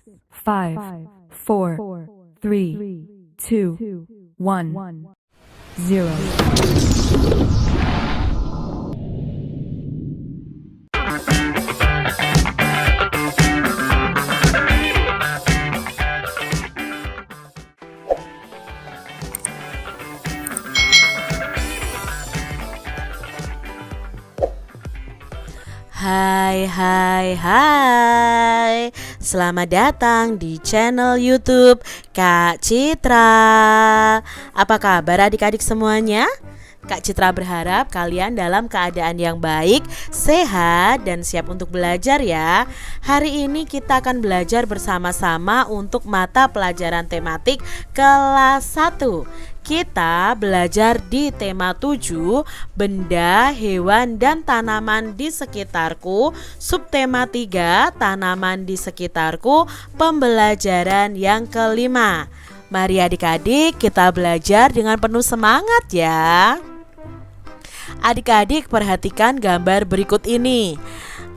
5, 4, 3, 2, 1, 0. Hai. Selamat datang di channel YouTube Kak Citra. Apa kabar adik-adik semuanya? Kak Citra berharap kalian dalam keadaan yang baik, sehat, dan siap untuk belajar ya. Hari ini kita akan belajar bersama-sama untuk mata pelajaran tematik kelas 1. Kita belajar di tema 7, benda, hewan, dan tanaman di sekitarku. Subtema 3, tanaman di sekitarku, pembelajaran yang kelima. Mari adik-adik kita belajar dengan penuh semangat ya. Adik-adik perhatikan gambar berikut ini.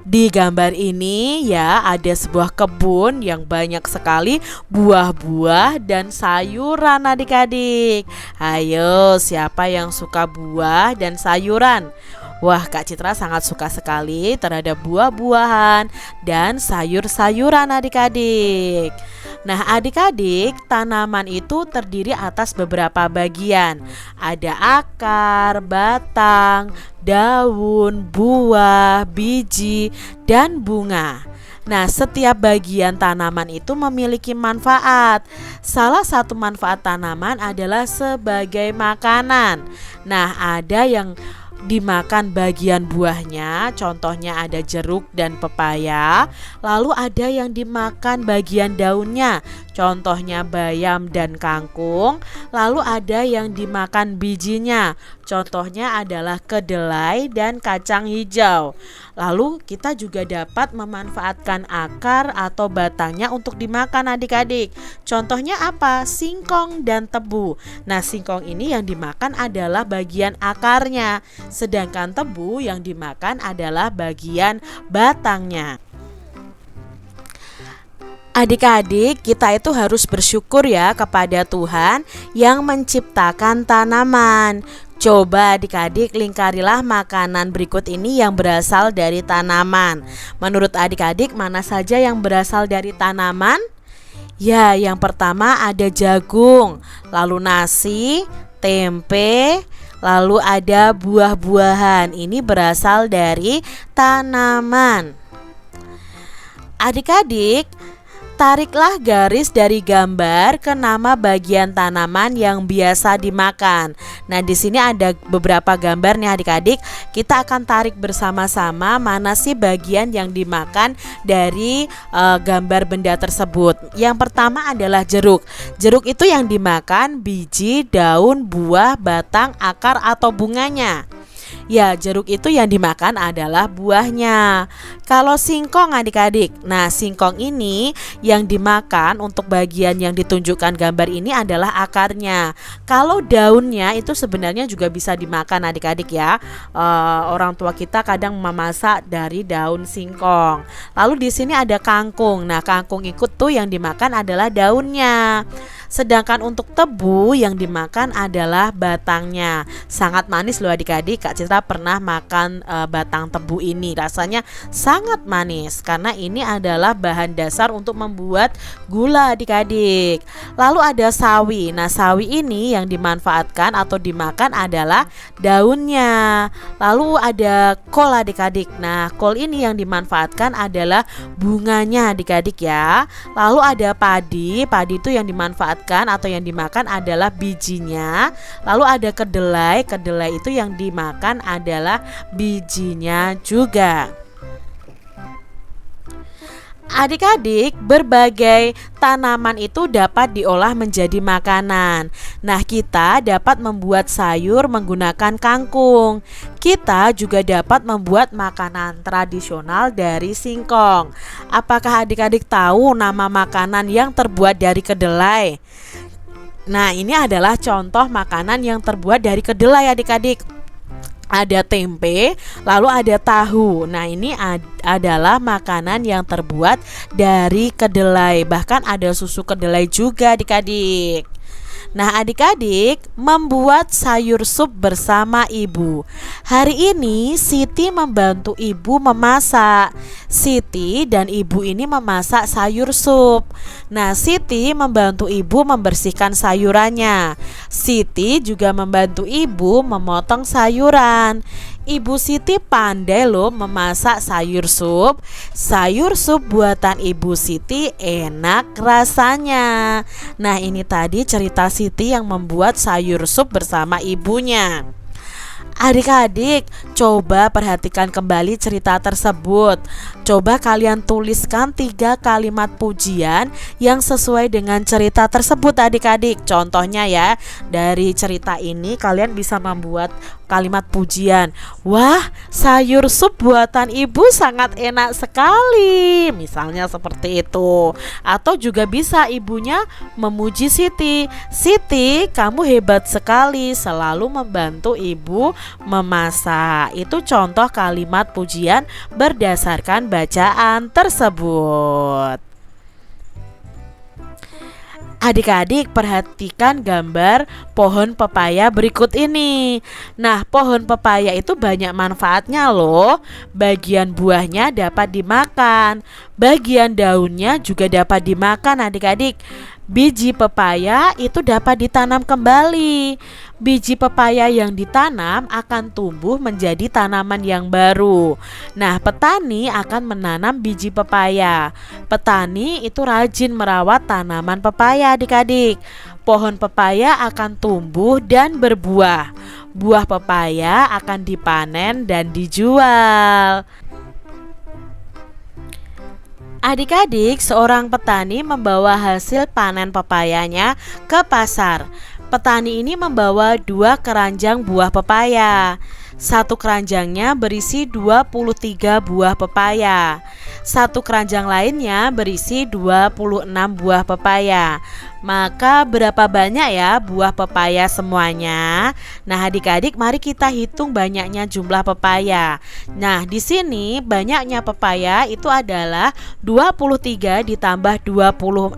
Di gambar ini ya ada sebuah kebun yang banyak sekali buah-buah dan sayuran adik-adik. Ayo, siapa yang suka buah dan sayuran? Wah, Kak Citra sangat suka sekali terhadap buah-buahan dan sayur-sayuran adik-adik. Nah, adik-adik, tanaman itu terdiri atas beberapa bagian. Ada akar, batang, daun, buah, biji, dan bunga. Nah, setiap bagian tanaman itu memiliki manfaat. Salah satu manfaat tanaman adalah sebagai makanan. Nah, ada yang dimakan bagian buahnya, contohnya ada jeruk dan pepaya. Lalu ada yang dimakan bagian daunnya, contohnya bayam dan kangkung. Lalu ada yang dimakan bijinya, contohnya adalah kedelai dan kacang hijau. Lalu kita juga dapat memanfaatkan akar atau batangnya untuk dimakan adik-adik. Contohnya apa? Singkong dan tebu. Nah, singkong ini yang dimakan adalah bagian akarnya, sedangkan tebu yang dimakan adalah bagian batangnya. Adik-adik, kita itu harus bersyukur ya kepada Tuhan yang menciptakan tanaman. Coba adik-adik lingkarilah makanan berikut ini yang berasal dari tanaman. Menurut adik-adik, mana saja yang berasal dari tanaman? Ya, yang pertama ada jagung, lalu nasi, tempe, lalu ada buah-buahan. Ini berasal dari tanaman. Adik-adik, tariklah garis dari gambar ke nama bagian tanaman yang biasa dimakan. Nah, di sini ada beberapa gambar nih adik-adik. Kita akan tarik bersama-sama mana sih bagian yang dimakan dari gambar benda tersebut. Yang pertama adalah jeruk. Jeruk itu yang dimakan biji, daun, buah, batang, akar, atau bunganya. Ya, jeruk itu yang dimakan adalah buahnya. Kalau singkong adik-adik, nah singkong ini yang dimakan untuk bagian yang ditunjukkan gambar ini adalah akarnya. Kalau daunnya itu sebenarnya juga bisa dimakan adik-adik ya. Orang tua kita kadang memasak dari daun singkong. Lalu di sini ada kangkung. Nah, kangkung ikut tuh yang dimakan adalah daunnya. Sedangkan untuk tebu yang dimakan adalah batangnya. Sangat manis loh adik-adik. Kak Citra pernah makan batang tebu ini. Rasanya sangat manis karena ini adalah bahan dasar untuk membuat gula adik-adik. Lalu ada sawi. Nah, sawi ini yang dimanfaatkan atau dimakan adalah daunnya. Lalu ada kol adik-adik. Nah, kol ini yang dimanfaatkan adalah bunganya adik-adik ya. Lalu ada padi. Padi itu yang dimanfaatkan atau yang dimakan adalah bijinya. Lalu ada kedelai. Kedelai itu yang dimakan adalah bijinya juga. Adik-adik, berbagai tanaman itu dapat diolah menjadi makanan. Nah, kita dapat membuat sayur menggunakan kangkung. Kita juga dapat membuat makanan tradisional dari singkong. Apakah adik-adik tahu nama makanan yang terbuat dari kedelai? Nah, ini adalah contoh makanan yang terbuat dari kedelai adik-adik. ada tempe, lalu ada tahu. Nah, ini adalah makanan yang terbuat dari kedelai. Bahkan ada susu kedelai juga adik-adik. Nah, adik-adik membuat sayur sup bersama ibu. Hari ini Siti membantu ibu memasak. Siti dan ibu ini memasak sayur sup. Nah, Siti membantu ibu membersihkan sayurannya. Siti juga membantu ibu memotong sayuran. Ibu Siti pandai loh memasak sayur sup. Sayur sup buatan Ibu Siti enak rasanya. Nah, ini tadi cerita Siti yang membuat sayur sup bersama ibunya. Adik-adik, coba perhatikan kembali cerita tersebut. Coba kalian tuliskan 3 kalimat pujian yang sesuai dengan cerita tersebut adik-adik. Contohnya ya, dari cerita ini kalian bisa membuat kalimat pujian. Wah, sayur sup buatan ibu sangat enak sekali. Misalnya seperti itu. Atau juga bisa ibunya memuji Siti. Siti, kamu hebat sekali, selalu membantu ibu memasak. Itu contoh kalimat pujian berdasarkan bacaan tersebut. Adik-adik perhatikan gambar pohon pepaya berikut ini. Nah, pohon pepaya itu banyak manfaatnya loh. Bagian buahnya dapat dimakan, bagian daunnya juga dapat dimakan adik-adik. Biji pepaya itu dapat ditanam kembali. Biji pepaya yang ditanam akan tumbuh menjadi tanaman yang baru. Nah, petani akan menanam biji pepaya. Petani itu rajin merawat tanaman pepaya adik-adik. Pohon pepaya akan tumbuh dan berbuah. Buah pepaya akan dipanen dan dijual. Adik-adik, seorang petani membawa hasil panen pepayanya ke pasar. Petani ini membawa 2 keranjang buah pepaya. Satu keranjangnya berisi 23 buah pepaya. Satu keranjang lainnya berisi 26 buah pepaya. Maka berapa banyak ya buah pepaya semuanya? Nah, adik-adik mari kita hitung banyaknya jumlah pepaya. Nah, di sini banyaknya pepaya itu adalah 23 ditambah 26.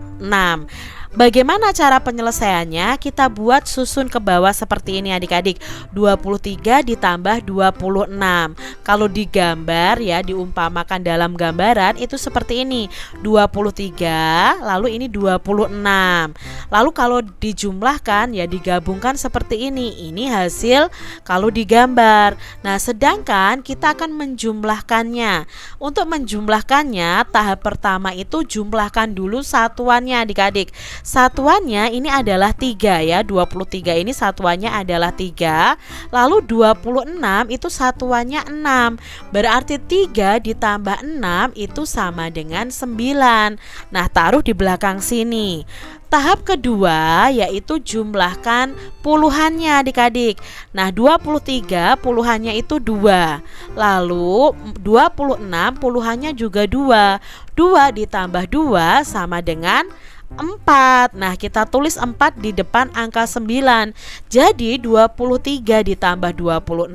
Bagaimana cara penyelesaiannya? Kita buat susun ke bawah seperti ini adik-adik. 23 ditambah 26. Kalau digambar ya, diumpamakan dalam gambaran itu seperti ini. 23, lalu ini 26. Lalu kalau dijumlahkan ya digabungkan seperti ini. Ini hasil kalau digambar. Nah, sedangkan kita akan menjumlahkannya. Untuk menjumlahkannya, tahap pertama itu jumlahkan dulu satuannya adik-adik. Satuannya ini adalah 3 ya. 23 ini satuannya adalah 3. Lalu 26 itu satuannya 6. Berarti 3 ditambah 6 itu sama dengan 9. Nah, taruh di belakang sini. Tahap kedua yaitu jumlahkan puluhannya adik-adik. Nah, 23 puluhannya itu 2. Lalu 26 puluhannya juga 2. 2 ditambah 2 sama dengan 4. Nah, kita tulis 4 di depan angka 9. Jadi 23 ditambah 26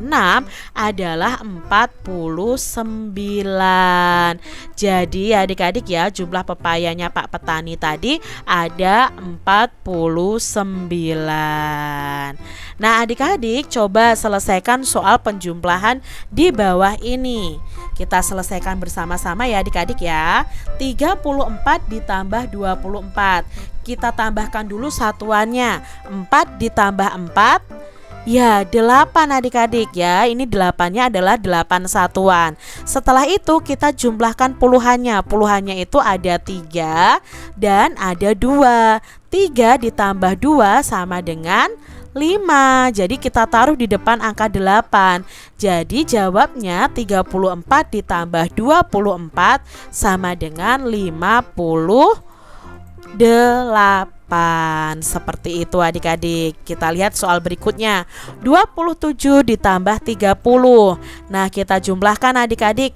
adalah 49. Jadi adik-adik ya, jumlah pepayanya Pak Petani tadi ada 49. Nah, adik-adik coba selesaikan soal penjumlahan di bawah ini. Kita selesaikan bersama-sama ya adik-adik ya. 34 ditambah 24. Kita tambahkan dulu satuannya. 4 ditambah 4 ya 8 adik-adik ya. Ini 8-nya adalah 8 satuan. Setelah itu kita jumlahkan puluhannya. Puluhannya itu ada 3 dan ada 2. 3 ditambah 2 sama dengan 5. Jadi kita taruh di depan angka 8. Jadi jawabnya 34 ditambah 24 sama dengan 58. 8. Seperti itu adik-adik. Kita lihat soal berikutnya. 27 ditambah 30. Nah, kita jumlahkan adik-adik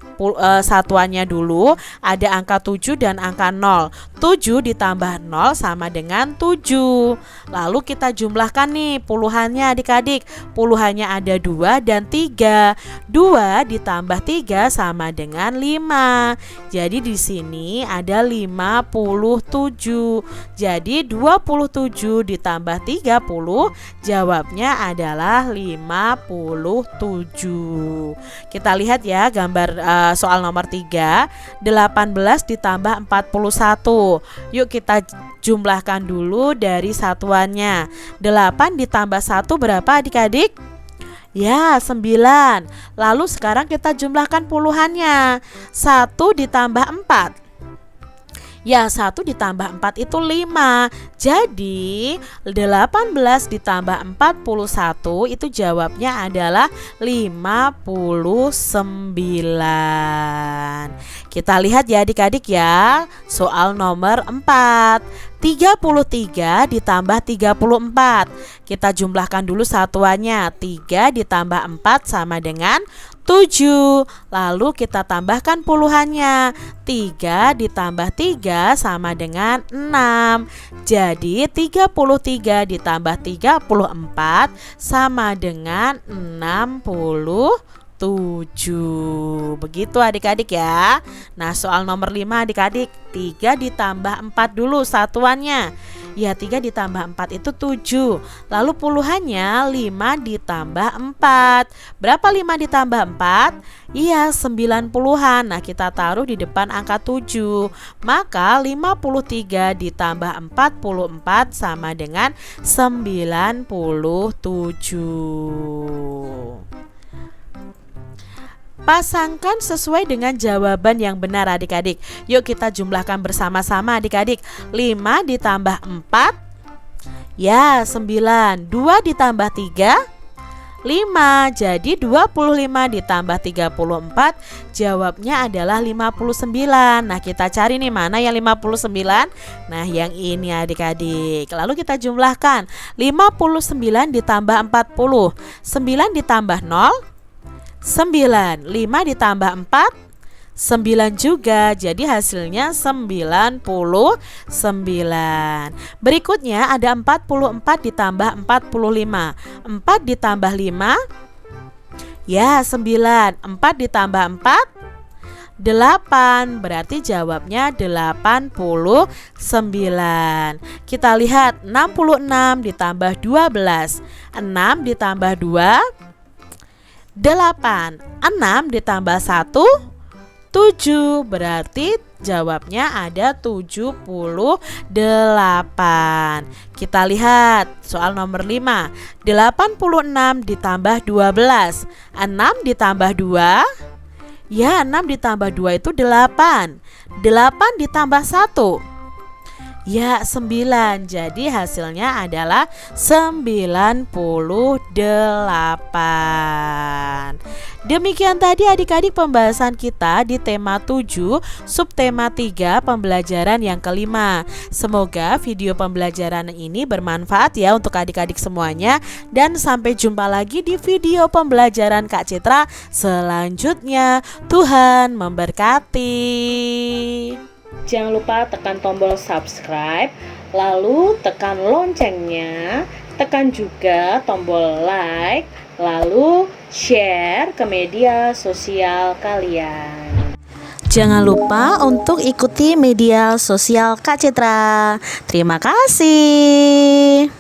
satuannya dulu. Ada angka 7 dan angka 0. 7 ditambah 0 sama dengan 7. Lalu kita jumlahkan nih puluhannya adik-adik. Puluhannya ada 2 dan 3. 2 ditambah 3 sama dengan 5. Jadi di sini ada 57. Jadi 27 ditambah 30, jawabnya adalah 57. Kita lihat ya gambar soal nomor 3. 18 ditambah 41. Yuk kita jumlahkan dulu dari satuannya. 8 ditambah 1 berapa adik-adik? Ya, 9. Lalu sekarang kita jumlahkan puluhannya. 1 ditambah 4. Ya, 1 ditambah 4 itu 5. Jadi 18 ditambah 41 itu jawabnya adalah 59. Kita lihat ya adik-adik ya. Soal nomor 4. 33 ditambah 34. Kita jumlahkan dulu satuannya. 3 ditambah 4 sama dengan 7. Lalu kita tambahkan puluhannya. 3 ditambah 3 sama dengan 6. Jadi 33 ditambah 34 sama dengan 67. Begitu adik-adik ya. Nah, soal nomor 5 adik-adik. 3 ditambah 4 dulu satuannya. Ya, 3 ditambah 4 itu 7. Lalu puluhannya 5 ditambah 4. Berapa 5 ditambah 4? Iya, 90-an. Nah, kita taruh di depan angka 7. Maka 53 ditambah 44 sama dengan 97. Pasangkan sesuai dengan jawaban yang benar adik-adik. Yuk kita jumlahkan bersama-sama adik-adik. 5 ditambah 4. Ya, 9. 2 ditambah 3. 5. Jadi 25 ditambah 34. Jawabnya adalah 59. Nah, kita cari nih mana yang 59. Nah, yang ini adik-adik. Lalu kita jumlahkan. 59 ditambah 40. 9 ditambah 0. 9. 5 ditambah 4. 9 juga. Jadi hasilnya 99. Berikutnya ada 44 ditambah 45. 4 ditambah 5. Ya, 9. 4 ditambah 4. 8. Berarti jawabnya 89. Kita lihat 66 ditambah 12. 6 ditambah 2. 8. 6 ditambah 1. 7. Berarti jawabnya ada 78. Kita lihat soal nomor 5. 86 ditambah 12. 6 ditambah 2. Ya, 6 ditambah 2 itu 8. 8 ditambah 1. Ya, 9. Jadi hasilnya adalah 98. Demikian tadi adik-adik pembahasan kita di tema 7, subtema 3, pembelajaran yang kelima. Semoga video pembelajaran ini bermanfaat ya untuk adik-adik semuanya. Dan sampai jumpa lagi di video pembelajaran Kak Citra selanjutnya. Tuhan memberkati. Jangan lupa tekan tombol subscribe, lalu tekan loncengnya, tekan juga tombol like, lalu share ke media sosial kalian. Jangan lupa untuk ikuti media sosial Kak Citra. Terima kasih.